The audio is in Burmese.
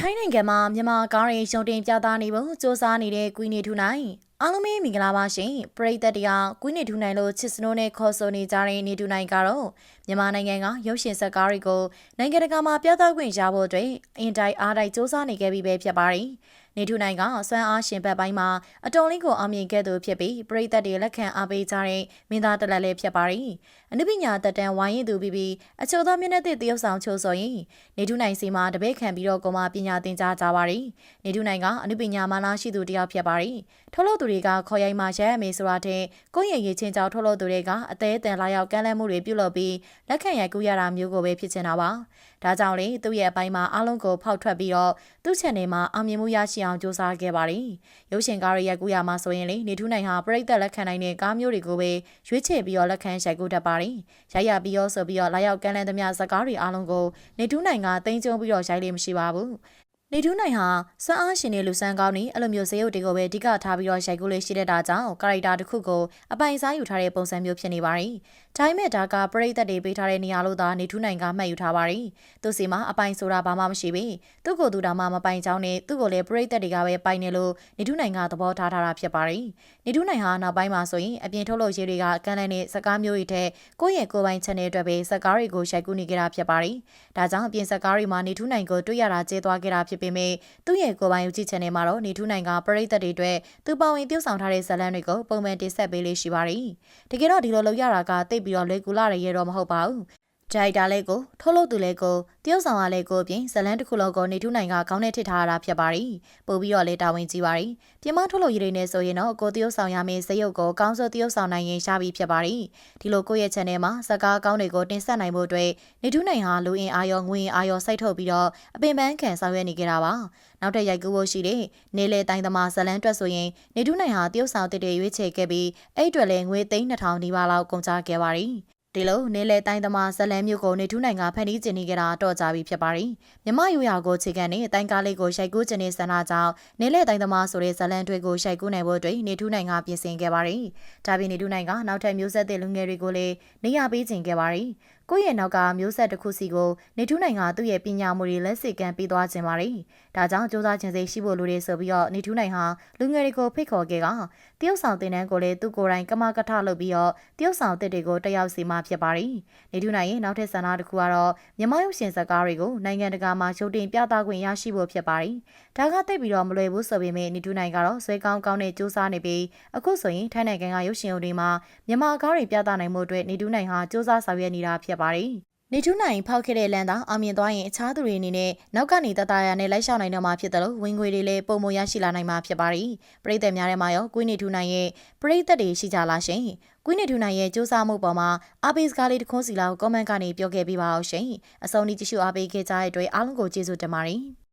ထိုင်းနိုင်ငံမှာမြန်မာကားတွေရုံတင်ပြသနေဖို့စ조사နေတဲ့ကွီနီထူနိုင်အားလုံးမင်္ဂလာပါရှင်ပရိသတ်တရားကွီနီထူနိုင်လို့ချစ်စနိုးနဲ့ခေါ်ဆိုနေကြတဲ့နေထူနိုင်ကတော့မြန်မာနိုင်ငံကရုပ်ရှင်ဇာတ်ကားတွေကိုနိုင်ငံတကာမှာပြသခွင့်ရဖို့အတွက်အင်တိုင်းအားတိုင်းစ조사နေခဲ့ပြီးပဲဖြစ်ပါတယ်နေထူနိုင်ကစွမ်းအားရှင်ဘက်ပိုင်းမှာအတော်လေးကိုအောင်မြင်ခဲ့သူဖြစ်ပြီးပရိသတ်တွေလက်ခံအားပေးကြတဲ့မင်းသားတလက်လေးဖြစ်ပါတယ်အနုပညာတက်တန်းဝိုင်းရင်သူပြီးအချို့သောမျက်နှာသစ်တရုပ်ဆောင်ချို့ဆိုရင်နေထူနိုင်စီမှာတပည့်ခံပြီးတော့ကိုမပညာသင်ကြားကြပါတယ်နေထူနိုင်ကအနုပညာမာနရှိသူတယောက်ဖြစ်ပါတယ်ထုတ်လို့သူတွေကခေါ်ရိုက်မှရဲရမယ်ဆိုတာတဲ့ကိုယ့်ရဲ့ရည်ချင်းကြောင့်ထုတ်လို့သူတွေကအသေးအတန်လာရောက်ကမ်းလှမ်းမှုတွေပြုလုပ်ပြီးလက်ခံရိုက်ကူးရတာမျိုးကိုပဲဖြစ်ချင်တာပါဒါကြောင့်လေသူ့ရဲ့အပိုင်းမှာအားလုံးကိုဖောက်ထွက်ပြီးတော့သူ့ channel မှာအောင်မြင်မှုရရှိအောင်စူးစမ်းခဲ့ပါတယ်ရုပ်ရှင်ကားရဲ့ရိုက်ကူးရမှာဆိုရင်လေနေထူးနိုင်ဟာပရိသတ်လက်ခံနိုင်တဲ့ကားမျိုးတွေကိုပဲရွေးချယ်ပြီးတော့လက်ခံရိုက်ကူးတတ်ပါတယ်ရိုက်ရပြီးတော့ဆိုပြီးတော့လာရောက်ကမ်းလှမ်းသမျှဇာတ်ကားတွေအားလုံးကိုနေထူးနိုင်ကသိမ်းကျုံပြီးတော့ရိုက်လေမရှိပါဘူးနေထူးနိုင်ဟာစွမ်းအားရှင်တွေလူစမ်းကောင်းနေအဲ့လိုမျိုးဇေယုတ်တွေကိုပဲအဓိကထားပြီးတော့ရိုက်ကူးလေးရှိတဲ့တာကြောင့်ကာရိုက်တာတစ်ခုကိုအပိုင်စားယူထားတဲ့ပုံစံမျိုးဖြစ်နေပါတယ်။ဒါပေမဲ့ဒါကပရိသတ်တွေပေးထားတဲ့နေရာလို့သာနေထူးနိုင်ကမှတ်ယူထားပါတယ်။သူစီမှာအပိုင်ဆိုတာဘာမှမရှိပေ။သူ့ကိုယ်သူတောင်မှမပိုင်ချောင်းနဲ့သူ့ကိုလည်းပရိသတ်တွေကပဲပိုင်နေလို့နေထူးနိုင်ကသဘောထားတာဖြစ်ပါတယ်။နေထူးနိုင်ဟာနောက်ပိုင်းမှာဆိုရင်အပြင်ထုတ်လို့ရေးတွေကကန့်လန့်တဲ့စကားမျိုးတွေထက်ကိုယ့်ရဲ့ကိုယ်ပိုင် channel အတွက်ပဲစကားတွေကိုရိုက်ကူးနေကြတာဖြစ်ပါတယ်။ဒါကြောင့်အပြင်စကားတွေမှာနေထူးနိုင်ကိုတွေ့ရတာကျေသွားခဲ့တာဖြစ်ပေမဲ့သူ့ရဲ့ကိုယ်ပိုင် YouTube channel မှာတော့နေထူးနိုင်ကပရိသတ်တွေအတွက်သူပါဝင်ပြုဆောင်ထားတဲ့ဇာတ်လမ်းတွေကိုပုံမှန်တင်ဆက်ပေးလေးရှိပါတယ်။တကယ်တော့ဒီလိုလုပ်ရတာကတိတ်ပြီးတော့လွယ်ကူလာရတော့မဟုတ်ပါဘူး။ဒါရိုက်တာလေးကိုထုတ်လုပ်သူလေးကိုတရုတ်ဆောင်အားလေးကိုပြင်ဇလန်းတစ်ခုလုံးကိုနေထူးနိုင်ကခေါင်းနဲ့ထစ်ထားရတာဖြစ်ပါတယ်။ပို့ပြီးတော့လေတာဝန်ကြီးပါတယ်။ပြင်မထုတ်လုပ်ရည်တွေနဲ့ဆိုရင်တော့ကိုတရုတ်ဆောင်ရမယ့်ဇယုတ်ကိုကောင်းစိုးတရုတ်ဆောင်နိုင်ရင်ရှားပြီးဖြစ်ပါတယ်။ဒီလိုကိုယ့်ရဲ့ channel မှာဇာတ်ကားကောင်းတွေကိုတင်ဆက်နိုင်ဖို့အတွက်နေထူးနိုင်ဟာလူအင်အားရောငွေအားရောစိုက်ထုတ်ပြီးတော့အပင်ပန်းခံဆောင်ရွက်နေကြတာပါ။နောက်ထပ်ရိုက်ကူးဖို့ရှိတဲ့နေလေတိုင်းသမားဇလန်းတွက်ဆိုရင်နေထူးနိုင်ဟာတရုတ်ဆောင်တစ်တွေရွေးချယ်ခဲ့ပြီးအဲ့အတွက်လည်းငွေ3,200နီးပါးလောက်ကုန်ကျခဲ့ပါတယ်။ဒီလိုနေလေတိုင်းသမားဇလန်းမျိုးကိုနေထူးနိုင်ကဖန်တီးကျင်နေကြတာတော့ကြပြီဖြစ်ပါတယ်။မြမယူရာကိုခြေခံနဲ့အတိုင်းကားလေးကိုရိုက်ကူးကျင်နေစန္ဒကြောင့်နေလေတိုင်းသမားဆိုတဲ့ဇလန်းတွေကိုရိုက်ကူးနိုင်ဖို့အတွက်နေထူးနိုင်ကပြင်ဆင်ခဲ့ပါတယ်။ဒါပြင်နေထူးနိုင်ကနောက်ထပ်မျိုးဆက်တဲ့လူငယ်တွေကိုလည်းနေရာပေးခြင်းခဲ့ပါတယ်။ကိုယ့်ရဲ့နောက်ကမျိုးဆက်တစ်ခုစီကိုနေထူးနိုင်ကသူ့ရဲ့ပညာမှုတွေလက်စစ်ကမ်းပေးသွားခြင်းပါတယ်။ဒါကြောင့်စူးစမ်းခြင်းစိတ်ရှိဖို့လိုတယ်ဆိုပြီးတော့နေထူးနိုင်ဟာလူငယ်တွေကိုဖိတ်ခေါ်ခဲ့ကတရုတ်ဆောင်တင်တန်းကိုလည်းသူ့ကိုယ်တိုင်ကမကထလုပ်ပြီးတော့တရုတ်ဆောင်တစ်တွေကိုတက်ရောက်စီမှဖြစ်ပါတယ်။နေထူးနိုင်ရဲ့နောက်ထပ်ဆန္ဒတစ်ခုကတော့မြန်မာရုပ်ရှင်ဇာတ်ကားတွေကိုနိုင်ငံတကာမှာရုပ်တင်ပြသခွင့်ရရှိဖို့ဖြစ်ပါတယ်။ဒါကသိပြီးတော့မလွယ်ဘူးဆိုပေမဲ့နေထူးနိုင်ကတော့ဆွဲကောင်းကောင်းနဲ့စူးစမ်းနေပြီးအခုဆိုရင်ထိုင်းနိုင်ငံကရုပ်ရှင်တွေမှာမြန်မာကားတွေပြသနိုင်မှုအတွက်နေထူးနိုင်ဟာစူးစမ်းဆောင်ရွက်နေတာဖြစ်ပါတယ်။နေထူးနိုင်ဖောက်ခဲ့တဲ့လမ်းသာအောင်မြင်သွားရင်အခြားသူတွေအနေနဲ့နောက်ကနေတတရာနဲ့လိုက်လျှောက်နိုင်တော့မှာဖြစ်တယ်လို့ဝင်ငွေတွေလည်းပုံမရရှိလာနိုင်မှာဖြစ်ပါတယ်။ပရိသတ်များထဲမှာရောကွေးနေထူးနိုင်ရဲ့ပရိသတ်တွေရှိကြလားရှင်။ကွေးနေထူးနိုင်ရဲ့စူးစမ်းမှုပေါ်မှာအားပေးစကားလေးတစ်ခုစီလောက် comment ကနေပြောခဲ့ပေးပါအောင်ရှင်။အဆုံးထိကြည့်ရှုအားပေးခဲ့ကြတဲ့အတွက်အားလုံးကိုကျေးဇူးတင်ပါတယ်။